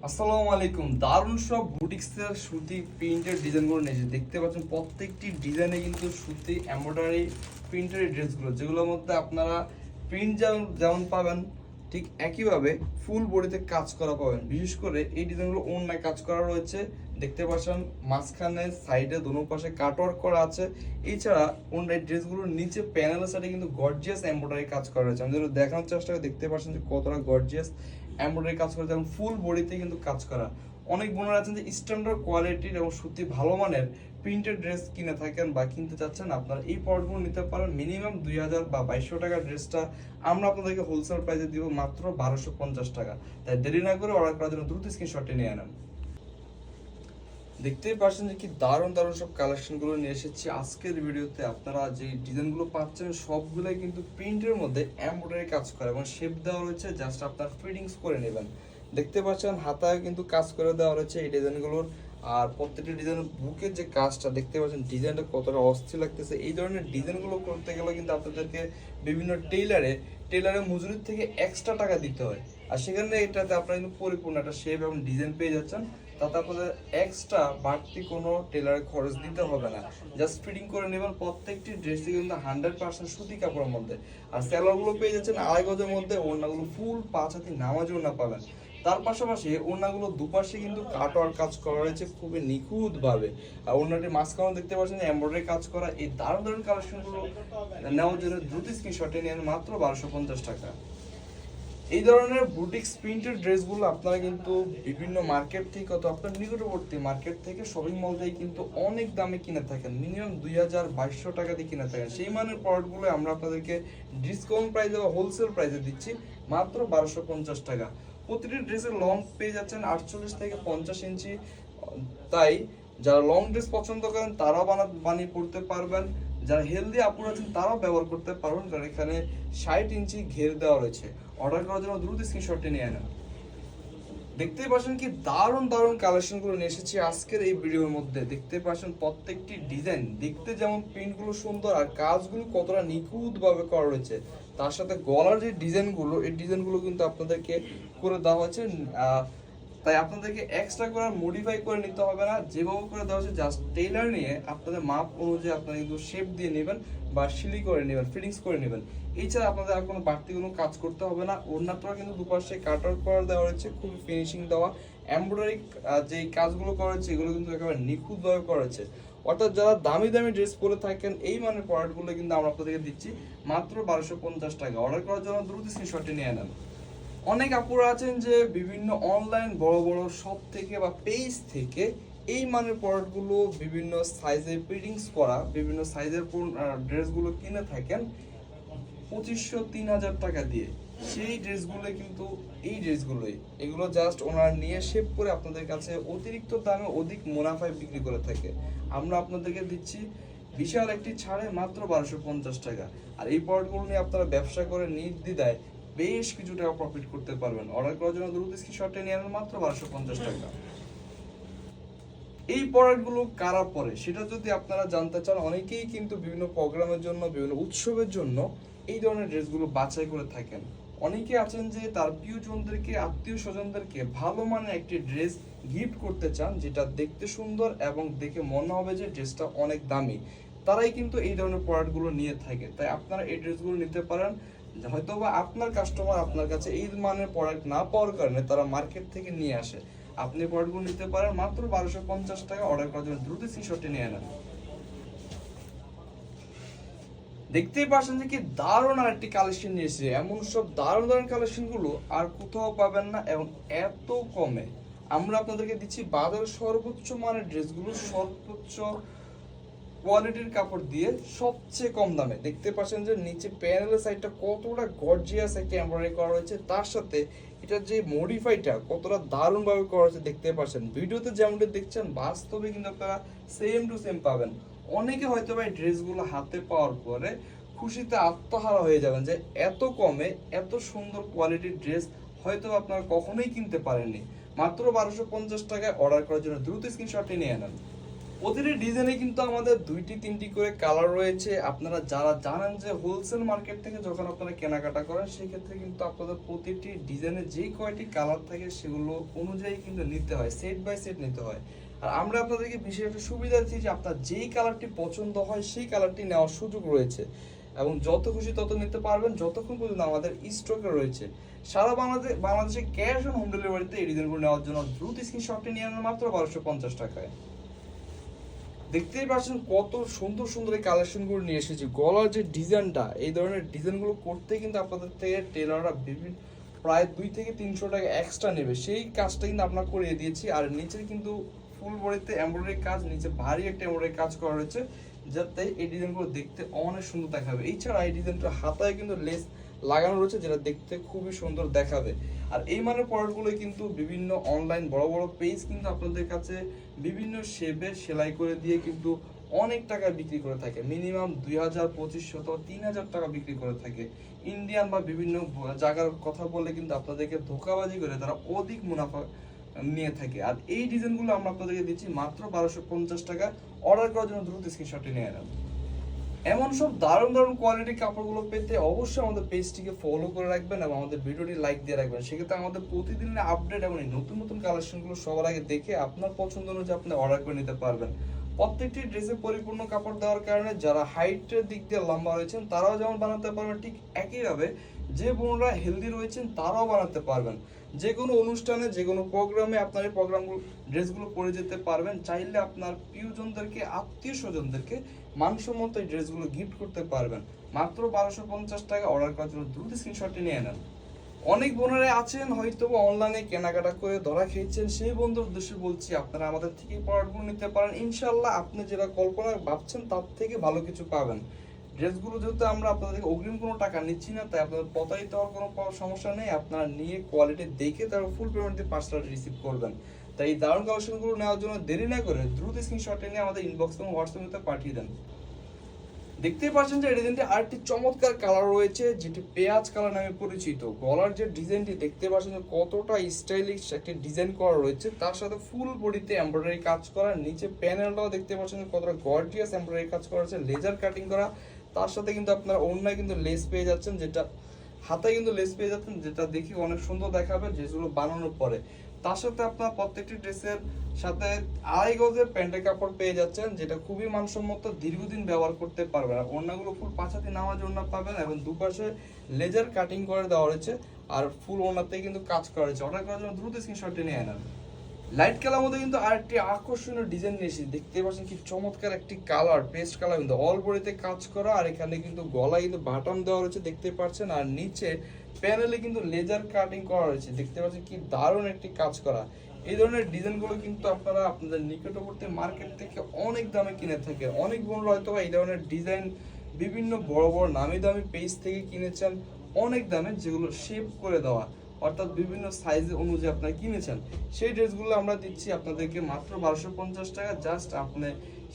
আসসালামু আলাইকুম। দারুণ সব বুটিক্সের সুতি প্রিন্টের ডিজাইনগুলো নিয়েছি। দেখতে পাচ্ছেন প্রত্যেকটি ডিজাইনে কিন্তু সুতি এমব্রয়ডারি প্রিন্টের ড্রেসগুলো, যেগুলোর মধ্যে আপনারা প্রিন্ট যেমন পাবেন ঠিক একইভাবে ফুল বডিতে কাজ করা পাবেন। বিশেষ করে এই ডিজাইনগুলো ওড়নায় কাজ করা রয়েছে। দেখতে পাচ্ছেন মাঝখানে সাইডে দোনো পাশে কাটওয়ার্ক করা আছে। এছাড়া ওড়নার ড্রেসগুলোর নিচে প্যানেলের সাইডে কিন্তু গর্জিয়াস এমব্রয়ডারি কাজ করা রয়েছে। আমি যেটা দেখানোর চেষ্টা করে দেখতে পাচ্ছেন যে কতটা গর্জিয়াস এমব্রয়ডারি কাজ করা, যেমন ফুল বডিতে কিন্তু কাজ করা। অনেক বোনেরা আছেন যে স্ট্যান্ডার্ড কোয়ালিটির এবং সত্যি ভালো মানের প্রিন্টেড ড্রেস কিনে থাকেন বা কিনতে চাচ্ছেন, আপনারা এই প্রোডাক্টগুলো নিতে পারেন। মিনিমাম 2000 বা 2200 টাকার ড্রেসটা আমরা আপনাদেরকে হোলসেল প্রাইসে দিব মাত্র 1250 টাকা। তাই দেরি না করে অর্ডার করার জন্য দ্রুত স্ক্রিনশটে নিয়ে নেন। দেখতেই পাচ্ছেন যে কি দারুণ দারুণ সব কালেকশনগুলো নিয়ে এসেছি আজকের ভিডিওতে। আপনারা যে ডিজাইনগুলো পাচ্ছেন সবগুলোই কিন্তু প্রিন্টের মধ্যে এমব্রয়ডারি কাজ করে এবং শেপ দেওয়া রয়েছে, জাস্ট আপনার ফিটিংস করে নেবেন। দেখতে পাচ্ছেন হাতায় কিন্তু কাজ করে দেওয়া রয়েছে এই ডিজাইনগুলোর। আর প্রত্যেকটি ডিজাইনের বুকের যে কাজটা দেখতে পাচ্ছেন, ডিজাইনটা কতটা অস্থির লাগতেছে। এই ধরনের ডিজাইনগুলো করতে গেলে কিন্তু আপনাদেরকে বিভিন্ন টেইলারের মজুরির থেকে এক্সট্রা টাকা দিতে হয়। আর সেখানে এটাতে আপনারা কিন্তু পরিপূর্ণ একটা শেপ এবং ডিজাইন পেয়ে যাচ্ছেন। তাতে আপনাদের এক্সট্রা বাড়তি কোনো টেলারের খরচ দিতে হবে না। জাস্ট ফিটিং করে নেবেন। প্রত্যেকটি ড্রেসই কিন্তু 100% সুতি কাপড়ের মধ্যে। আর স্যালোয়ারগুলো পেয়ে যাচ্ছেন আড়াই গজের মধ্যে। ওড়নাগুলো ফুল 5 হাতি নামাজি ওড়না পাবেন। তার পাশাপাশি ওড়নাগুলো দুপাশে কিন্তু কাটওয়ার্ক কাজ করা রয়েছে খুবই নিখুঁতভাবে। আর ওড়নাটির মাঝখানে দেখতে পাচ্ছেন এমব্রয়ডারি কাজ করা। এই দারুণ দারুণ কালেকশনগুলো নেওয়ার জন্য দ্রুত স্ক্রিনশটে নিয়ে মাত্র 1250 টাকা। এই ধরনের বুটিক্স প্রিন্টেড ড্রেসগুলো আপনারা কিন্তু বিভিন্ন মার্কেট থেকে অথবা আপনার নিকটবর্তী মার্কেট থেকে শপিং মল থেকে কিন্তু অনেক দামে কিনে থাকেন। মিনিমাম 2200 টাকা দিয়ে কিনে থাকেন। সেই মানের প্রোডাক্টগুলো আমরা আপনাদেরকে ডিসকাউন্ট প্রাইসে বা হোলসেল প্রাইসে দিচ্ছি মাত্র 1250 টাকা। প্রতিটি ড্রেসের লং পেয়ে যাচ্ছেন 48 থেকে 50 ইঞ্চি। তাই যারা লং ড্রেস পছন্দ করেন তারাও বানিয়ে পড়তে পারবেন। যারা হেলদি আপুরা আছেন তারাও ব্যবহার করতে পারবেন, কারণ এখানে 60 ইঞ্চি ঘের দেওয়া রয়েছে। অর্ডার করার জন্য দ্রুত স্ক্রিনশটটি নিয়ে নেন। দেখতেই পাচ্ছেন কি দারুণ দারুণ কালেকশনগুলো নিয়ে এসেছি আজকের এই ভিডিওর মধ্যে। দেখতে পাচ্ছেন প্রত্যেকটি ডিজাইন দেখতে যেমন প্রিন্টগুলো সুন্দর আর কাজগুলো কতটা নিখুঁতভাবে করা রয়েছে, তার সাথে গলার যে ডিজাইনগুলো এই ডিজাইনগুলো কিন্তু আপনাদেরকে করে দেওয়া হয়েছে। তাই আপনাদেরকে এক্সট্রা করে মডিফাই করে নিতে হবে না, যেভাবে করে দেওয়া হচ্ছে জাস্ট টেইলার নিয়ে আপনাদের মাপ অনুযায়ী আপনারা কিন্তু শেপ দিয়ে নেবেন বা সিলি করে নেবেন, ফিটিংস করে নেবেন। এছাড়া আপনাদের আর কোনো বাড়তি কোনো কাজ করতে হবে না। ওড়নাটাও কিন্তু দুপাশে কাটার করা দেওয়া রয়েছে, খুব ফিনিশিং দেওয়া। এমব্রয়ডারি যে কাজগুলো করা হয়েছে এগুলো কিন্তু একেবারে নিখুঁতভাবে করা হয়েছে। অর্থাৎ যারা দামি দামি ড্রেস পরে থাকেন এই মানের প্রোডাক্টগুলো কিন্তু আমরা আপনাদেরকে দিচ্ছি মাত্র 1250 টাকা। অর্ডার করার জন্য দ্রুত স্ক্রিনশটটি নিয়ে নেন। অনেক আপুরা আছেন যে বিভিন্ন অনলাইন বড় বড় শপ থেকে বা পেজ থেকে এই মানের প্রোডাক্টগুলো বিভিন্ন সাইজের প্রিন্টিংস করা বিভিন্ন সাইজের ড্রেসগুলো কিনে থাকেন 2500-3000 টাকা দিয়ে। সেই ড্রেসগুলো কিন্তু এই ড্রেসগুলোই, এগুলো জাস্ট ওনারা নিয়ে শেপ করে আপনাদের কাছে অতিরিক্ত দামে অধিক মুনাফায় বিক্রি করে থাকে। আমরা আপনাদেরকে দিচ্ছি বিশাল একটি ছাড়ে মাত্র 1250 টাকা। আর এই প্রোডাক্টগুলো নিয়ে আপনারা ব্যবসা করে নির্দ্বিধায় বেশ কিছু টাকা প্রফিট করতে পারবেন। অর্ডার করার জন্য দ্রুত স্ক্রিনশটে নিয়ে আনেন মাত্র 1250 টাকা। এই প্রোডাক্টগুলো কারা পরে সেটা যদি আপনারা জানতে চান, অনেকেই কিন্তু বিভিন্ন প্রোগ্রামের জন্য বিভিন্ন উৎসবের জন্য এই ধরনের ড্রেসগুলো বাছাই করে থাকেন। অনেকে আছেন যে তার প্রিয়জনদেরকে আত্মীয় স্বজনদেরকে ভালো মানের একটি ড্রেস গিফট করতে চান, যেটা দেখতে সুন্দর এবং দেখে মনে হবে যে ড্রেসটা অনেক দামি। তারাই কিন্তু এই ধরনের প্রোডাক্টগুলো নিয়ে থাকে। তাই আপনারা এই ড্রেসগুলো নিতে পারেন। হয়তোবা আপনার কাস্টমার আপনার কাছে এই মানের প্রোডাক্ট না পাওয়ার কারণে তারা মার্কেট থেকে নিয়ে আসে। আপনি প্রোডাক্টগুলো নিতে পারেন মাত্র 1250 টাকা। অর্ডার করার জন্য দ্রুত স্ক্রিনশটটি নিয়ে নেন। দেখতেই পাচ্ছেন যে কি দারুণ আরেকটি কালেকশন নিয়েছে। এমন সব দারুণ দারুণ কালেকশনগুলো আর কোথাও পাবেন না এবং এত কমে। আমরা আপনাদেরকে দিচ্ছি বাজারের সর্বোচ্চ মানের ড্রেসগুলো সর্বোচ্চ কোয়ালিটির কাপড় দিয়ে সবচেয়ে কম দামে। দেখতে পাচ্ছেন যে নিচে প্যানেলের সাইডটা কতটা গর্জিয়াস একটা এমব্রয়ডারি করা হয়েছে, তার সাথে এটা যে মডিফাইটা কতটা দারুণভাবে করা হয়েছে দেখতে পাচ্ছেন। ভিডিওতে যেমনটা দেখছেন বাস্তবে কিন্তু আপনারা সেম টু সেম পাবেন। অনেকে হয়তো এই ড্রেসগুলো হাতে পাওয়ার পরে খুশিতে আত্মহারা হয়ে যাবেন যে এত কমে এত সুন্দর কোয়ালিটির ড্রেস হয়তো আপনারা কখনোই কিনতে পারেননি। মাত্র 1250 টাকায় অর্ডার করার জন্য দ্রুত স্ক্রিনশটটি নিয়ে নেন। প্রতিটি ডিজাইনে কিন্তু আমাদের 2-3টি করে কালার রয়েছে। আপনারা যারা জানেন যে হোলসেল মার্কেট থেকে যখন আপনারা কেনাকাটা করেন সেই ক্ষেত্রে কিন্তু আপনাদের প্রতিটি ডিজাইনে যেই কয়টি কালার থাকে সেগুলো অনুযায়ী কিন্তু নিতে হয়, সেট বাই সেট নিতে হয়। আর আমরা আপনাদেরকে বিশেষ একটা সুবিধা দিচ্ছি যে আপনার যেই কালারটি পছন্দ হয় সেই কালারটি নেওয়ার সুযোগ রয়েছে এবং যত খুশি তত নিতে পারবেন যতক্ষণ পর্যন্ত আমাদের স্টকে রয়েছে। সারা বাংলাদেশে ক্যাশ অন হোম ডেলিভারিতে এই ডিজাইনগুলো নেওয়ার জন্য দ্রুত স্ক্রিনশটটি নিয়ে নেন মাত্র 1250 টাকায়। দেখতেই পাচ্ছেন কত সুন্দর সুন্দর এই কালেকশনগুলো নিয়ে এসেছি। গলার যে ডিজাইনটা, এই ধরনের ডিজাইনগুলো করতে কিন্তু আপনাদের থেকে টেলাররা বিভিন্ন প্রায় 200-300 টাকা এক্সট্রা নেবে, সেই কাজটা কিন্তু আপনার করিয়ে দিয়েছি। আর নিচে কিন্তু ফুল বডিতে এমব্রয়ডারি কাজ, নিচে ভারী একটা এমব্রয়ডারি কাজ করা রয়েছে যাতে এই ডিজাইনগুলো দেখতে অনেক সুন্দর দেখাবে। এছাড়া এই ডিজাইনটা হাতায় কিন্তু লেস লাগানো রয়েছে যেটা দেখতে খুবই সুন্দর দেখাবে। আর এই মানের প্রোডাক্টগুলো কিন্তু বিভিন্ন অনলাইন বড় বড় পেজ কিন্তু আপনাদের কাছে বিভিন্ন শেপে সেলাই করে দিয়ে কিন্তু অনেক টাকা বিক্রি করে থাকে, মিনিমাম 2000-2500-3000 টাকা বিক্রি করে থাকে। ইন্ডিয়ান বা বিভিন্ন জায়গার কথা বললে কিন্তু আপনাদেরকে ধোকাবাজি করে তারা অধিক মুনাফা নিয়ে থাকে। আর এই ডিজাইনগুলো আমরা আপনাদেরকে দিচ্ছি মাত্র 1250 টাকা। অর্ডার করার জন্য দ্রুত স্ক্রিনশটটি নিয়ে নেন। এমন সব দারুণ দারুণ কোয়ালিটির কাপড়গুলো পেতে অবশ্যই আমাদের পেজটিকে ফলো করে রাখবেন এবং আমাদের ভিডিওটি লাইক দিয়ে রাখবেন। সেক্ষেত্রে আমাদের প্রতিদিনের আপডেট এবং এই নতুন নতুন কালেকশনগুলো সবার আগে দেখে আপনার পছন্দ অনুযায়ী আপনি অর্ডার করে নিতে পারবেন। প্রত্যেকটি ড্রেসে পরিপূর্ণ কাপড় দেওয়ার কারণে যারা হাইটের দিক দিয়ে লম্বা রয়েছেন তারাও যেমন বানাতে পারবেন, ঠিক একইভাবে যে বোনরা হেলদি রয়েছেন তারাও বানাতে পারবেন। যে কোনো অনুষ্ঠানে, যে কোনো প্রোগ্রামে আপনার এই প্রোগ্রামগুলো ড্রেসগুলো পরে যেতে পারবেন। চাইলে আপনার প্রিয়জনদেরকে, আত্মীয় স্বজনদেরকে মানসম্মত এই ড্রেসগুলো গিফট করতে পারবেন। মাত্র 1250 টাকা। অর্ডার করার জন্য দ্রুত স্ক্রিনশটটি নিয়ে নেন। অনেক বোনেরা আছেন হয়তো অনলাইনে কেনাকাটা করে ধরা খেয়েছেন, সেই বন্ধুর উদ্দেশ্যে বলছি আপনারা আমাদের থেকে প্রোডাক্টগুলো নিতে পারেন। ইনশাল্লাহ আপনি যেটা কল্পনা ভাবছেন তার থেকে ভালো কিছু পাবেন। ড্রেসগুলো যেহেতু আমরা আপনাদেরকে অগ্রিম কোনো টাকা নিচ্ছি না, তাই আপনাদের প্রতারিত হওয়ার কোনো সমস্যা নেই। আপনারা নিয়ে কোয়ালিটি দেখে তারপর ফুল পেমেন্ট দিয়ে পার্সেলটি রিসিভ করবেন। তাই এই দারুণ কালেকশনগুলো নেওয়ার জন্য দেরি না করে দ্রুত স্ক্রিনশটটি নিয়ে আমাদের ইনবক্স এবং হোয়াটসঅ্যাপে পাঠিয়ে দেন। দেখতেই পাচ্ছেন যে এই ডিজাইনটি আরেকটি চমৎকার কালার রয়েছে যেটি পেঁয়াজ কালার নামে পরিচিত। গলার যে ডিজাইনটি দেখতে পাচ্ছেন যে কতটা স্টাইলিশ একটি ডিজাইন করা রয়েছে, তার সাথে ফুল বডিতে এমব্রয়ডারি কাজ করা, নিচে প্যানেলটাও দেখতে পাচ্ছেন কতটা গর্জিয়াস এমব্রয়ডারি কাজ করা আছে, লেজার কাটিং করা। তার সাথে কিন্তু আপনারা ওড়নায় কিন্তু লেস পেয়ে যাচ্ছেন, যেটা হাতায় কিন্তু লেস পেয়ে যাচ্ছেন, যেটা দেখি অনেক সুন্দর দেখাবে যেগুলো বানানোর পরে। তার সাথে আপনার প্রত্যেকটি ড্রেসের সাথে 2.5 গজের প্যান্টের কাপড় পেয়ে যাচ্ছেন, যেটা খুবই মানসম্মত, দীর্ঘদিন ব্যবহার করতে পারবেন। আর ওড়নাগুলো ফুল পাঁচাতি নামাজ ওড়না পাবেন এবং দুপাশে লেজার কাটিং করে দেওয়া রয়েছে আর ফুল ওড়নাতে কিন্তু কাজ করা রয়েছে। অর্ডার করার জন্য দ্রুত স্ক্রিনশটটি নিয়ে নেন। লাইট কালার মধ্যে কিন্তু আরেকটি আকর্ষণীয় ডিজাইন নিয়েছি। দেখতে পাচ্ছেন কি চমৎকার একটি কালার, পেস্ট কালার, কিন্তু অল বডিতে কাজ করা। আর এখানে কিন্তু গলায় কিন্তু বাটন দেওয়া রয়েছে দেখতে পাচ্ছেন, আর নিচে প্যানেলে কিন্তু লেজার কাটিং করা রয়েছে। দেখতে পাচ্ছেন কি দারুণ একটি কাজ করা। এই ধরনের ডিজাইনগুলো কিন্তু আপনারা আপনাদের নিকটবর্তী মার্কেট থেকে অনেক দামে কিনে থাকে। অনেক বোনরা হয়তো এই ধরনের ডিজাইন বিভিন্ন বড় বড় নামি দামি পেজ থেকে কিনেছেন অনেক দামে, যেগুলো শেপ করে দেওয়া, অর্থাৎ বিভিন্ন সাইজ অনুযায়ী আপনারা কিনেছেন। সেই ড্রেসগুলো আমরা দিচ্ছি আপনাদেরকে মাত্র 1250 টাকা। জাস্ট আপনি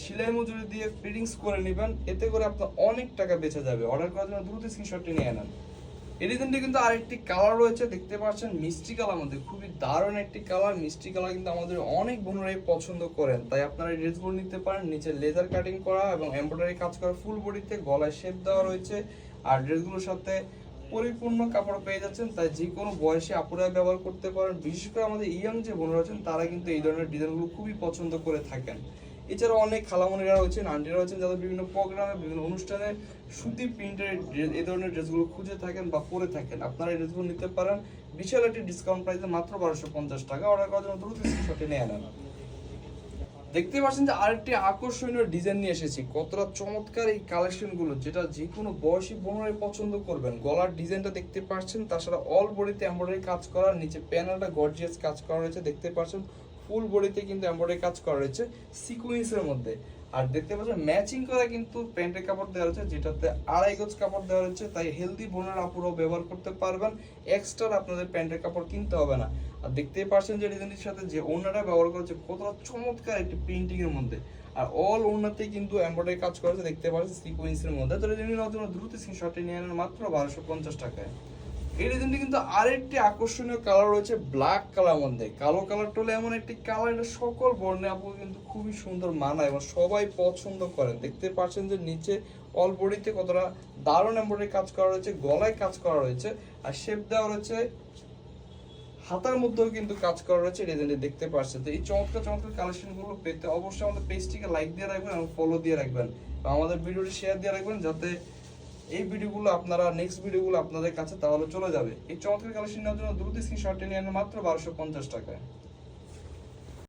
সেলাই মজুরি দিয়ে ফিটিংস করে নেবেন, এতে করে আপনার অনেক টাকা বেঁচে যাবে। অর্ডার করার জন্য দ্রুত স্ক্রিনশটটি নিয়ে নেন। এই ডিজাইনটি কিন্তু আরেকটি কালার রয়েছে, দেখতে পাচ্ছেন মিষ্টি কালার মধ্যে, খুবই দারুণ একটি কালার। মিষ্টি কালার কিন্তু আমাদের অনেক বোনেরাই পছন্দ করেন, তাই আপনারা এই ড্রেসগুলো নিতে পারেন। নিচে লেজার কাটিং করা এবং এমব্রয়ডারি কাজ করা, ফুল বডিতে গলায় শেপ দেওয়া রয়েছে। আর ড্রেসগুলোর সাথে পরিপূর্ণ কাপড় পেয়ে যাচ্ছেন, তাই যে কোনো বয়সে আপুরা ব্যবহার করতে পারেন। বিশেষ করে আমাদের ইয়াং যে বোনরা আছেন তারা কিন্তু এই ধরনের ডিজাইনগুলো খুবই পছন্দ করে থাকেন। এছাড়াও অনেক খালামণিরা রয়েছেন, আন্টিরা রয়েছেন যাদের বিভিন্ন প্রোগ্রামে, বিভিন্ন অনুষ্ঠানে সুতি প্রিন্টের এই ধরনের ড্রেসগুলো খুঁজে থাকেন বা পরে থাকেন। আপনারা এই ড্রেসগুলো নিতে পারেন বিশাল একটি ডিসকাউন্ট প্রাইসে মাত্র 1250 টাকা। অর্ডার করার জন্য দ্রুত স্ক্রিনশটে নিয়ে নেন। দেখতে পাচ্ছেন যে আরেকটি আকর্ষণীয় ডিজাইন নিয়ে এসেছি। কতটা চমৎকার এই কালেকশনগুলো, যেটা যে কোনো বয়সী বোনরাই পছন্দ করবেন। গলার ডিজাইনটা দেখতে পাচ্ছেন, তাছাড়া অল বডিতে এমব্রয়ডারি কাজ করা, নিচে প্যানেলটা গর্জিয়াস কাজ করা রয়েছে। দেখতে পাচ্ছেন ফুল বডিতে কিন্তু এমব্রয়ডারি কাজ করা রয়েছে সিকোয়েন্সের মধ্যে। আর দেখতে পাচ্ছেন ম্যাচিং করা কিন্তু প্যান্টের কাপড় দেওয়া রয়েছে, যেটাতে 2.5 গজ কাপড় দেওয়া রয়েছে। তাই হেলদি বোনের আপুরাও ব্যবহার করতে পারবেন, এক্সট্রা আপনাদের প্যান্টের কাপড় কিনতে হবে না। আর দেখতেই পাচ্ছেন যে ডিজাইনটির সাথে যে ওড়নাটা ব্যবহার করেছে কতটা চমৎকার একটি প্রিন্টিং এর মধ্যে, আর অল ওড়নাতে কিন্তু এমব্রয়ডারি কাজ করেছে। দেখতে পাচ্ছেন সিকোয়েন্সের মধ্যে। তো ডিজাইনটির জন্য দ্রুত স্ক্রিনশটটি নিয়ে নেন মাত্র 1250 টাকায়। এই ডিজাইনটি কিন্তু আরেকটি আকর্ষণীয় কালার রয়েছে ব্ল্যাক কালার মধ্যে। কালো কালারটা হলো এমন একটি কালার, এটা সকল বর্ণে আপু কিন্তু খুবই সুন্দর মানায় এবং সবাই পছন্দ করেন। দেখতে পাচ্ছেন যে নিচে অল বডিতে কতটা দারুণ এমব্রয়ডারি কাজ করা রয়েছে, গলায় কাজ করা রয়েছে, আর শেপ দেওয়া রয়েছে হাতার মধ্যেও কিন্তু কাজ করা রয়েছে। ডিজাইনটি দেখতে পাচ্ছেন। তো এই চমৎকার চমৎকার কালেকশনগুলো পেতে অবশ্যই আমাদের পেজটিকে লাইক দিয়ে রাখবেন এবং ফলো দিয়ে রাখবেন, আমাদের ভিডিওটি শেয়ার দিয়ে রাখবেন, যাতে এই ভিডিওগুলো আপনারা নেক্সট ভিডিওগুলো আপনাদের কাছে তাহলে চলে যাবে। এই চমৎকার কালেকশন নেওয়ার জন্য দ্রুত স্ক্রিনশট নিয়ে নেন মাত্র 1250 টাকায়।